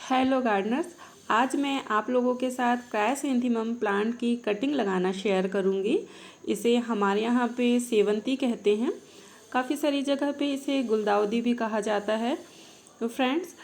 Hello Gardner's. आज मैं आप लोगों के साथ क्रायसैंथेमम प्लांट की कटिंग लगाना शेयर करूंगी। इसे हमारे यहाँ पे सेवंती कहते हैं। काफ़ी सारी जगह पे इसे गुलदाउदी भी कहा जाता है। तो फ्रेंड्स,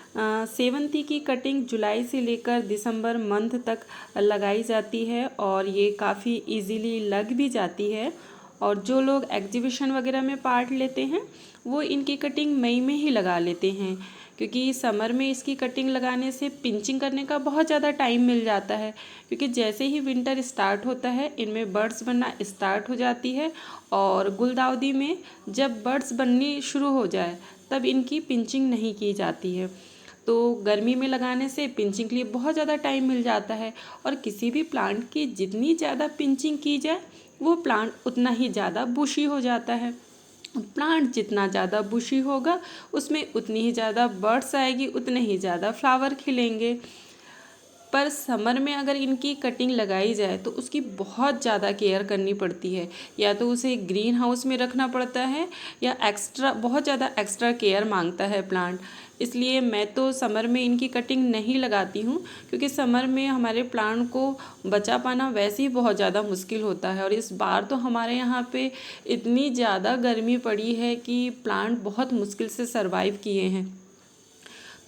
सेवंती की कटिंग जुलाई से लेकर दिसंबर मंथ तक लगाई जाती है और ये काफ़ी इजीली लग भी जाती है। और जो लोग एग्जीबिशन वगैरह में पार्ट लेते हैं वो इनकी कटिंग मई में ही लगा लेते हैं, क्योंकि समर में इसकी कटिंग लगाने से पिंचिंग करने का बहुत ज़्यादा टाइम मिल जाता है। क्योंकि जैसे ही विंटर स्टार्ट होता है इनमें बर्ड्स बनना स्टार्ट हो जाती है और गुलदाउदी में जब बर्ड्स बननी शुरू हो जाए तब इनकी पिंचिंग नहीं की जाती है। तो गर्मी में लगाने से पिंचिंग के लिए बहुत ज़्यादा टाइम मिल जाता है और किसी भी प्लांट की जितनी ज़्यादा पिंचिंग की जाए वो प्लांट उतना ही ज़्यादा बुशी हो जाता है। प्लांट जितना ज़्यादा बुशी होगा उसमें उतनी ही ज़्यादा बर्ड्स आएगी, उतने ही ज़्यादा फ्लावर खिलेंगे। पर समर में अगर इनकी कटिंग लगाई जाए तो उसकी बहुत ज़्यादा केयर करनी पड़ती है। या तो उसे ग्रीन हाउस में रखना पड़ता है या बहुत ज़्यादा एक्स्ट्रा केयर मांगता है प्लांट। इसलिए मैं तो समर में इनकी कटिंग नहीं लगाती हूँ, क्योंकि समर में हमारे प्लांट को बचा पाना वैसे ही बहुत ज़्यादा मुश्किल होता है। और इस बार तो हमारे यहाँ पे इतनी ज़्यादा गर्मी पड़ी है कि प्लांट बहुत मुश्किल से सरवाइव किए हैं।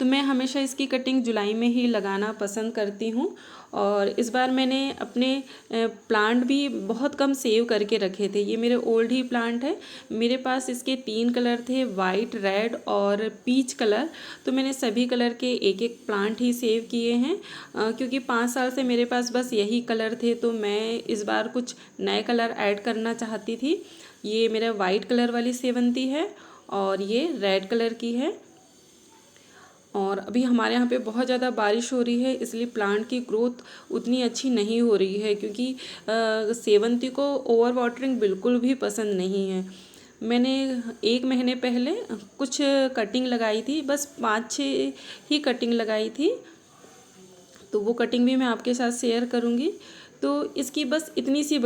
तो मैं हमेशा इसकी कटिंग जुलाई में ही लगाना पसंद करती हूँ। और इस बार मैंने अपने प्लांट भी बहुत कम सेव करके रखे थे। ये मेरे ओल्ड ही प्लांट है। मेरे पास इसके 3 कलर थे, वाइट, रेड और पीच कलर। तो मैंने सभी कलर के एक एक प्लांट ही सेव किए हैं, क्योंकि 5 साल से मेरे पास बस यही कलर थे। तो मैं इस बार कुछ नए कलर ऐड करना चाहती थी। ये मेरा वाइट कलर वाली सेवंती है और ये रेड कलर की है। और अभी हमारे यहाँ पे बहुत ज़्यादा बारिश हो रही है, इसलिए प्लांट की ग्रोथ उतनी अच्छी नहीं हो रही है, क्योंकि सेवंती को ओवर वाटरिंग बिल्कुल भी पसंद नहीं है। मैंने 1 महीने पहले कुछ कटिंग लगाई थी, बस 5-6 ही कटिंग लगाई थी। तो वो कटिंग भी मैं आपके साथ शेयर करूँगी। तो इसकी बस इतनी सी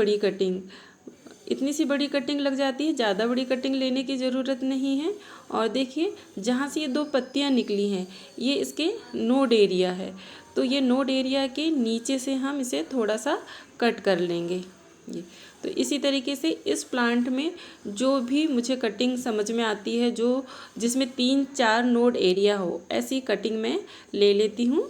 बड़ी कटिंग लग जाती है, ज़्यादा बड़ी कटिंग लेने की ज़रूरत नहीं है। और देखिए, जहाँ से ये 2 पत्तियाँ निकली हैं ये इसके नोड एरिया है। तो ये नोड एरिया के नीचे से हम इसे थोड़ा सा कट कर लेंगे। ये तो इसी तरीके से इस प्लांट में जो भी मुझे कटिंग समझ में आती है, जो जिसमें 3-4 नोड एरिया हो, ऐसी कटिंग मैं ले लेती हूँ।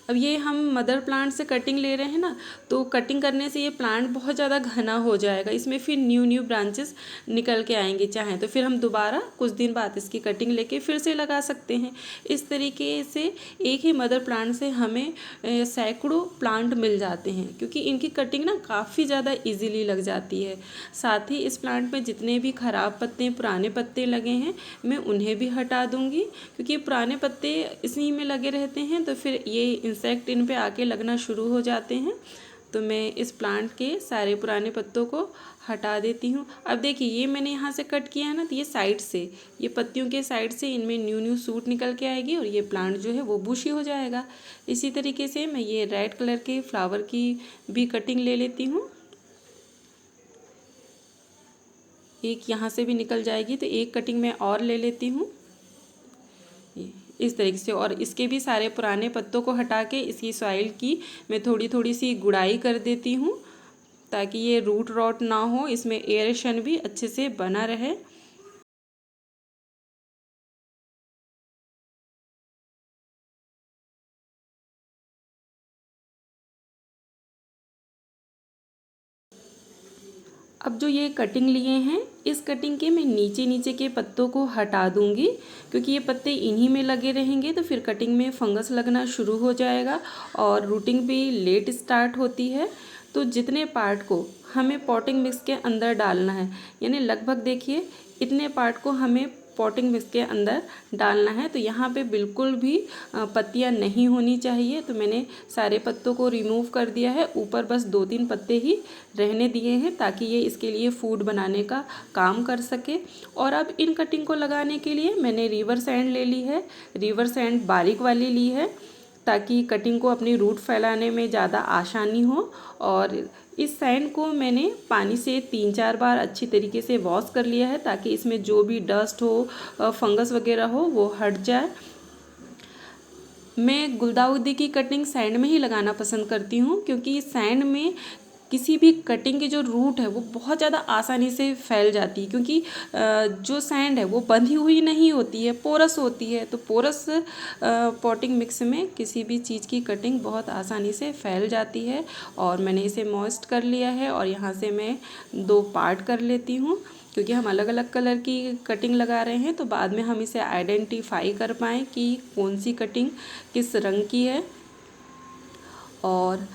अब ये हम मदर प्लांट से कटिंग ले रहे हैं ना, तो कटिंग करने से ये प्लांट बहुत ज़्यादा घना हो जाएगा। इसमें फिर न्यू ब्रांचेस निकल के आएंगे, चाहें तो फिर हम दोबारा कुछ दिन बाद इसकी कटिंग लेके फिर से लगा सकते हैं। इस तरीके से एक ही मदर प्लांट से हमें सैकड़ों प्लांट मिल जाते हैं, क्योंकि इनकी कटिंग ना काफ़ी ज़्यादा ईजीली लग जाती है। साथ ही इस प्लांट में जितने भी ख़राब पत्ते, पुराने पत्ते लगे हैं, मैं उन्हें भी हटा दूँगी, क्योंकि पुराने पत्ते इसी में लगे रहते हैं तो फिर ये इंसेक्ट इन पे आके लगना शुरू हो जाते हैं। तो मैं इस प्लांट के सारे पुराने पत्तों को हटा देती हूँ। अब देखिए, ये मैंने यहाँ से कट किया है ना, तो ये साइड से, ये पत्तियों के साइड से इनमें न्यू सूट निकल के आएगी और ये प्लांट जो है वो बुशी हो जाएगा। इसी तरीके से मैं ये रेड कलर के फ्लावर की भी कटिंग ले लेती हूँ। एक यहाँ से भी निकल जाएगी, तो एक कटिंग मैं और ले लेती हूँ इस तरीके से। और इसके भी सारे पुराने पत्तों को हटा के इसकी सॉइल की मैं थोड़ी थोड़ी सी गुड़ाई कर देती हूँ, ताकि ये रूट रॉट ना हो, इसमें एयरेशन भी अच्छे से बना रहे। अब जो ये कटिंग लिए हैं, इस कटिंग के मैं नीचे नीचे के पत्तों को हटा दूंगी, क्योंकि ये पत्ते इन्हीं में लगे रहेंगे तो फिर कटिंग में फंगस लगना शुरू हो जाएगा और रूटिंग भी लेट स्टार्ट होती है। तो जितने पार्ट को हमें पॉटिंग मिक्स के अंदर डालना है, यानी लगभग देखिए इतने पार्ट को हमें पॉटिंग मिक्स के अंदर डालना है। तो यहाँ पे बिल्कुल भी पत्तियाँ नहीं होनी चाहिए। तो मैंने सारे पत्तों को रिमूव कर दिया है, ऊपर बस 2-3 पत्ते ही रहने दिए हैं, ताकि ये इसके लिए फूड बनाने का काम कर सके। और अब इन कटिंग को लगाने के लिए मैंने रिवर सैंड ले ली है, रिवर सैंड बारीक वाली ली है, ताकि कटिंग को अपनी रूट फैलाने में ज़्यादा आसानी हो। और इस सैंड को मैंने पानी से 3-4 बार अच्छी तरीके से वॉश कर लिया है, ताकि इसमें जो भी डस्ट हो, फंगस वगैरह हो, वो हट जाए। मैं गुलदाउदी की कटिंग सैंड में ही लगाना पसंद करती हूँ, क्योंकि सैंड में किसी भी कटिंग की जो रूट है वो बहुत ज़्यादा आसानी से फैल जाती है, क्योंकि जो सैंड है वो बंधी हुई नहीं होती है, पोरस होती है। तो पोरस पॉटिंग मिक्स में किसी भी चीज़ की कटिंग बहुत आसानी से फैल जाती है। और मैंने इसे मॉइस्ट कर लिया है और यहाँ से मैं 2 पार्ट कर लेती हूँ, क्योंकि हम अलग अलग कलर की कटिंग लगा रहे हैं, तो बाद में हम इसे आइडेंटिफाई कर पाएँ कि कौन सी कटिंग किस रंग की है। और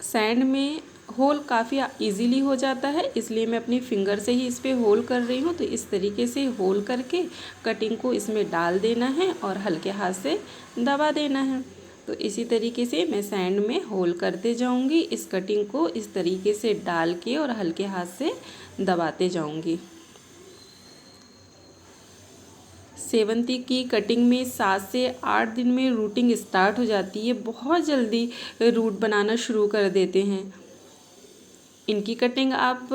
सैंड में होल काफ़ी इजीली हो जाता है, इसलिए मैं अपनी फिंगर से ही इस पर होल कर रही हूँ। तो इस तरीके से होल करके कटिंग को इसमें डाल देना है और हल्के हाथ से दबा देना है। तो इसी तरीके से मैं सैंड में होल करते जाऊँगी, इस कटिंग को इस तरीके से डाल के और हल्के हाथ से दबाते जाऊँगी। सेवंती की कटिंग में 7 से 8 दिन में रूटिंग स्टार्ट हो जाती है, बहुत जल्दी रूट बनाना शुरू कर देते हैं। इनकी कटिंग आप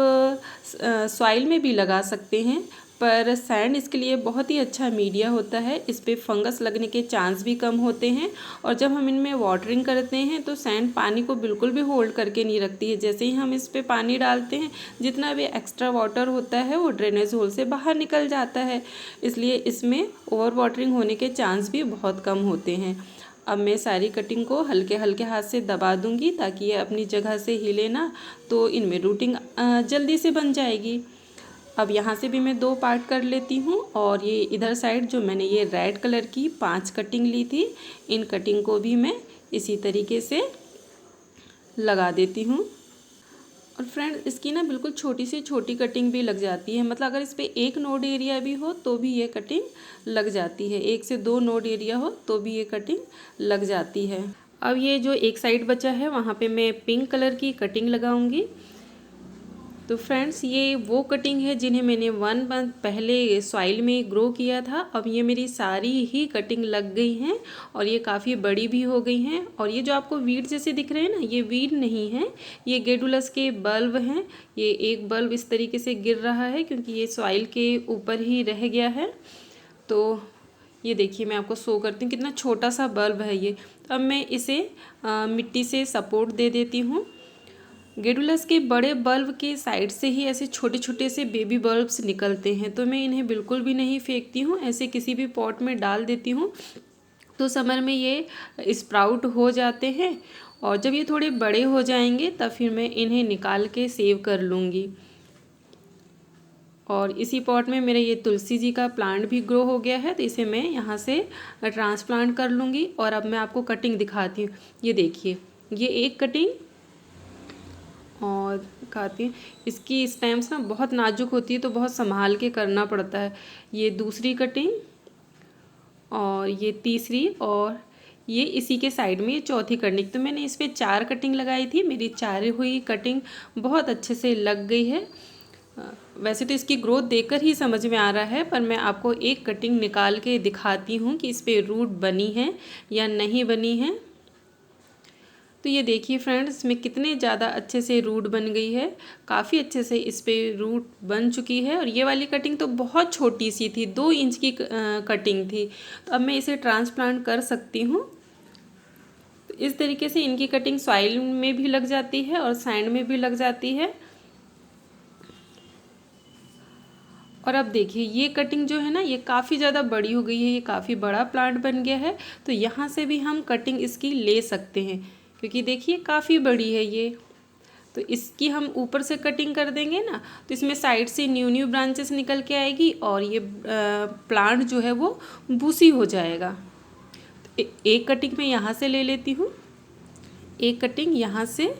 सॉइल में भी लगा सकते हैं, पर सैंड इसके लिए बहुत ही अच्छा मीडिया होता है, इस पे फंगस लगने के चांस भी कम होते हैं। और जब हम इनमें वाटरिंग करते हैं तो सैंड पानी को बिल्कुल भी होल्ड करके नहीं रखती है। जैसे ही हम इस पे पानी डालते हैं, जितना भी एक्स्ट्रा वाटर होता है वो ड्रेनेज होल से बाहर निकल जाता है, इसलिए इसमें ओवर वाटरिंग होने के चांस भी बहुत कम होते हैं। अब मैं सारी कटिंग को हल्के हल्के हाथ से दबा दूंगी, ताकि ये अपनी जगह से हिले ना, तो इनमें रूटिंग जल्दी से बन जाएगी। अब यहाँ से भी मैं 2 पार्ट कर लेती हूँ, और ये इधर साइड जो मैंने ये रेड कलर की 5 कटिंग ली थी, इन कटिंग को भी मैं इसी तरीके से लगा देती हूँ। और फ्रेंड, इसकी ना बिल्कुल छोटी से छोटी कटिंग भी लग जाती है, मतलब अगर इस पर 1 नोड एरिया भी हो तो भी ये कटिंग लग जाती है, 1 से 2 नोड एरिया हो तो भी ये कटिंग लग जाती है। अब ये जो एक साइड बचा है वहाँ पे मैं पिंक कलर की कटिंग लगाऊंगी। तो फ्रेंड्स, ये वो कटिंग है जिन्हें मैंने 1 मंथ पहले सॉइल में ग्रो किया था। अब ये मेरी सारी ही कटिंग लग गई हैं और ये काफ़ी बड़ी भी हो गई हैं। और ये जो आपको वीड जैसे दिख रहे हैं ना, ये वीड नहीं है, ये गेडुलस के बल्ब हैं। ये एक बल्ब इस तरीके से गिर रहा है क्योंकि ये सॉइल के ऊपर ही रह गया है। तो ये देखिए, मैं आपको शो करती हूँ कितना छोटा सा बल्ब है ये। अब मैं इसे मिट्टी से सपोर्ट दे देती हूँ। गेडुलस के बड़े बल्ब के साइड से ही ऐसे छोटे छोटे से बेबी बल्ब्स निकलते हैं, तो मैं इन्हें बिल्कुल भी नहीं फेंकती हूँ, ऐसे किसी भी पॉट में डाल देती हूँ। तो समर में ये स्प्राउट हो जाते हैं, और जब ये थोड़े बड़े हो जाएंगे तब फिर मैं इन्हें निकाल के सेव कर लूँगी। और इसी पॉट में मेरे ये तुलसी जी का प्लांट भी ग्रो हो गया है, तो इसे मैं यहाँ से ट्रांसप्लांट कर लूँगी। और अब मैं आपको कटिंग दिखाती हूँ। ये देखिए, ये एक कटिंग और दिखाती हूँ। इसकी स्टेम्स ना बहुत नाजुक होती है, तो बहुत संभाल के करना पड़ता है। ये दूसरी कटिंग, और ये तीसरी, और ये इसी के साइड में ये चौथी कटिंग। तो मैंने इस पर 4 कटिंग लगाई थी, मेरी 4 हुई कटिंग बहुत अच्छे से लग गई है। वैसे तो इसकी ग्रोथ देखकर ही समझ में आ रहा है, पर मैं आपको एक कटिंग निकाल के दिखाती हूँ कि इस पर रूट बनी है या नहीं बनी है। तो ये देखिए फ्रेंड्स, इसमें कितने ज़्यादा अच्छे से रूट बन गई है, काफ़ी अच्छे से इस पर रूट बन चुकी है। और ये वाली कटिंग तो बहुत छोटी सी थी, 2 इंच की कटिंग थी। तो अब मैं इसे ट्रांसप्लांट कर सकती हूँ। तो इस तरीके से इनकी कटिंग सॉइल में भी लग जाती है और सैंड में भी लग जाती है। और अब देखिए, ये कटिंग जो है ना, ये काफ़ी ज़्यादा बड़ी हो गई है, ये काफ़ी बड़ा प्लांट बन गया है। तो यहाँ से भी हम कटिंग इसकी ले सकते हैं, क्योंकि देखिए काफ़ी बड़ी है ये। तो इसकी हम ऊपर से कटिंग कर देंगे ना, तो इसमें साइड से न्यू ब्रांचेस निकल के आएगी, और ये प्लांट जो है वो बूसी हो जाएगा। तो एक कटिंग मैं यहाँ से ले लेती हूँ, एक कटिंग यहाँ से,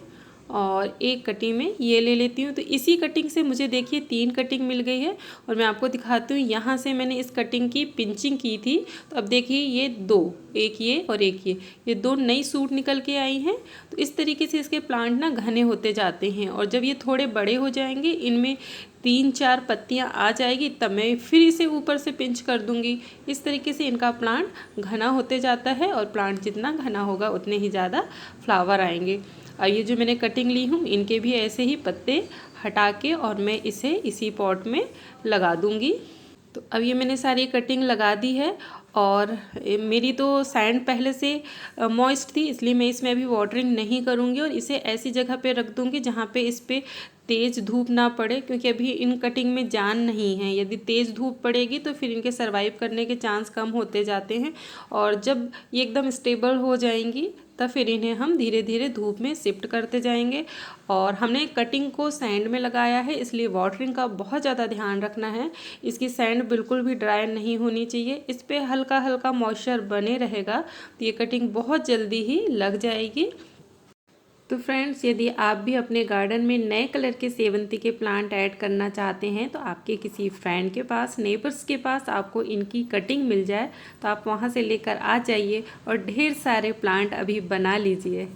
और एक कटिंग में ये ले लेती हूँ। तो इसी कटिंग से मुझे देखिए 3 कटिंग मिल गई है। और मैं आपको दिखाती हूँ, यहाँ से मैंने इस कटिंग की पिंचिंग की थी, तो अब देखिए ये 2, एक ये और एक ये 2 नई सूट निकल के आई हैं। तो इस तरीके से इसके प्लांट ना घने होते जाते हैं, और जब ये थोड़े बड़े हो जाएंगे, इनमें 3-4 पत्तियाँ आ जाएगी, तब मैं फिर इसे ऊपर से पिंच कर दूँगी। इस तरीके से इनका प्लांट घना होते जाता है, और प्लांट जितना घना होगा उतने ही ज़्यादा फ्लावर आएंगे। और ये जो मैंने कटिंग ली हूँ, इनके भी ऐसे ही पत्ते हटा के और मैं इसे इसी पॉट में लगा दूँगी। तो अब ये मैंने सारी कटिंग लगा दी है, और मेरी तो सैंड पहले से मॉइस्ट थी, इसलिए मैं इसमें अभी वाटरिंग नहीं करूँगी और इसे ऐसी जगह पे रख दूँगी जहाँ पे इस पे तेज़ धूप ना पड़े, क्योंकि अभी इन कटिंग में जान नहीं है। यदि तेज़ धूप पड़ेगी तो फिर इनके सर्वाइव करने के चांस कम होते जाते हैं, और जब ये एकदम स्टेबल हो जाएंगी तब फिर इन्हें हम धीरे धीरे धूप में शिफ्ट करते जाएंगे। और हमने कटिंग को सैंड में लगाया है, इसलिए वाटरिंग का बहुत ज़्यादा ध्यान रखना है। इसकी सैंड बिल्कुल भी ड्राई नहीं होनी चाहिए, इस पर हल्का हल्का मॉइस्चर बने रहेगा तो ये कटिंग बहुत जल्दी ही लग जाएगी। तो फ्रेंड्स, यदि आप भी अपने गार्डन में नए कलर के सेवंती के प्लांट ऐड करना चाहते हैं तो आपके किसी फ्रेंड के पास, नेबर्स के पास आपको इनकी कटिंग मिल जाए तो आप वहां से लेकर आ जाइए और ढेर सारे प्लांट अभी बना लीजिए।